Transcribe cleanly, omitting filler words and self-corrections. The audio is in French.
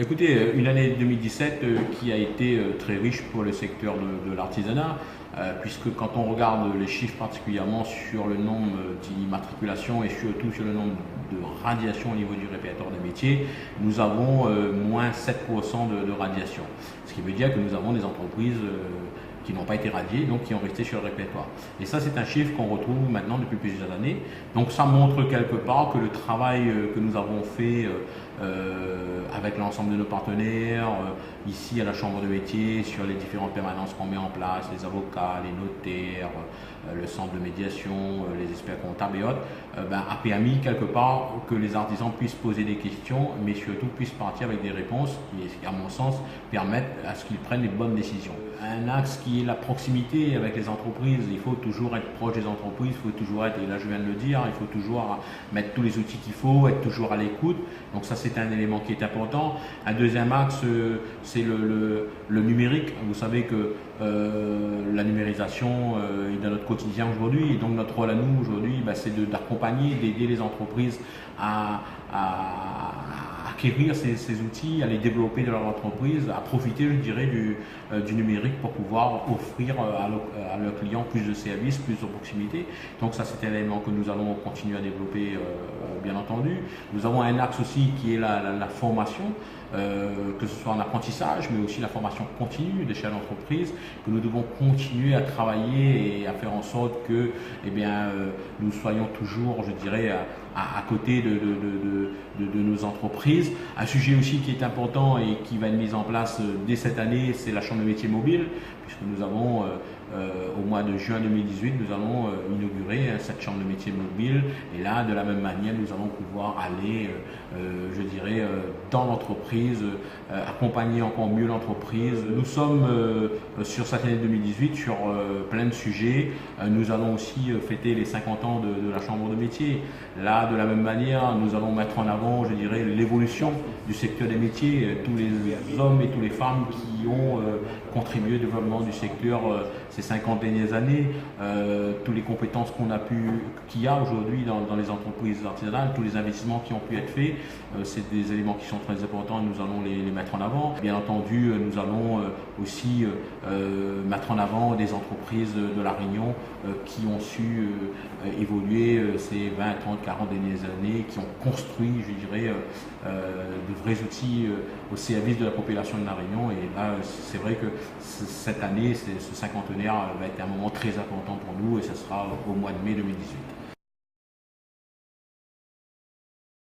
Écoutez, une année 2017 qui a été très riche pour le secteur de l'artisanat, puisque quand on regarde les chiffres particulièrement sur le nombre d'immatriculations et surtout sur le nombre de radiations au niveau du répertoire des métiers, nous avons moins 7% de radiation. Ce qui veut dire que nous avons des entreprises qui n'ont pas été radiées, donc qui ont resté sur le répertoire. Et ça, c'est un chiffre qu'on retrouve maintenant depuis plusieurs années. Donc ça montre quelque part que le travail que nous avons fait avec l'ensemble de nos partenaires, ici à la Chambre de métier, sur les différentes permanences qu'on met en place, les avocats, les notaires, le centre de médiation, les experts comptables et autres, a permis quelque part que les artisans puissent poser des questions, mais surtout puissent partir avec des réponses qui, à mon sens, permettent à ce qu'ils prennent les bonnes décisions. Un axe qui est la proximité avec les entreprises, il faut toujours être proche des entreprises, il faut toujours être, et là je viens de le dire, il faut toujours mettre tous les outils qu'il faut, être toujours à l'écoute. Donc ça c'est un élément qui est important. Un deuxième axe, c'est le numérique. Vous savez que la numérisation est dans notre quotidien aujourd'hui, et donc notre rôle à nous aujourd'hui, c'est d'accompagner, d'aider les entreprises à acquérir ces outils, à les développer dans leur entreprise, à profiter, je dirais, du numérique pour pouvoir offrir à leurs clients plus de services, plus de proximité. Donc ça, c'est un élément que nous allons continuer à développer, bien entendu. Nous avons un axe aussi qui est la formation, que ce soit en apprentissage, mais aussi la formation continue des chefs d'entreprise, que nous devons continuer à travailler et à faire en sorte que nous soyons toujours, je dirais, à côté de nos entreprises. Un sujet aussi qui est important et qui va être mis en place dès cette année, c'est la Chambre de métiers mobile, puisque nous avons au mois de juin 2018, nous allons inaugurer cette chambre de métiers mobile, et là, de la même manière, nous allons pouvoir aller, je dirais, dans l'entreprise, accompagner encore mieux l'entreprise. Nous sommes sur cette année 2018 sur plein de sujets. Nous allons aussi fêter les 50 ans de la chambre de métiers. Là, de la même manière, nous allons mettre en avant, je dirais, l'évolution du secteur des métiers, tous les hommes et toutes les femmes qui ont contribué au développement du secteur ces 50 dernières années, toutes les compétences qu'il y a aujourd'hui dans les entreprises artisanales, tous les investissements qui ont pu être faits, c'est des éléments qui sont très importants et nous allons les mettre en avant. Bien entendu, nous allons aussi mettre en avant des entreprises de La Réunion qui ont su évoluer ces 20, 30, 40 dernières années, qui ont construit, je dirais, de vrais outils au service de la population de La Réunion. Et là, c'est vrai que cette année, ce cinquantenaire va être un moment très important pour nous, et ce sera au mois de mai 2018.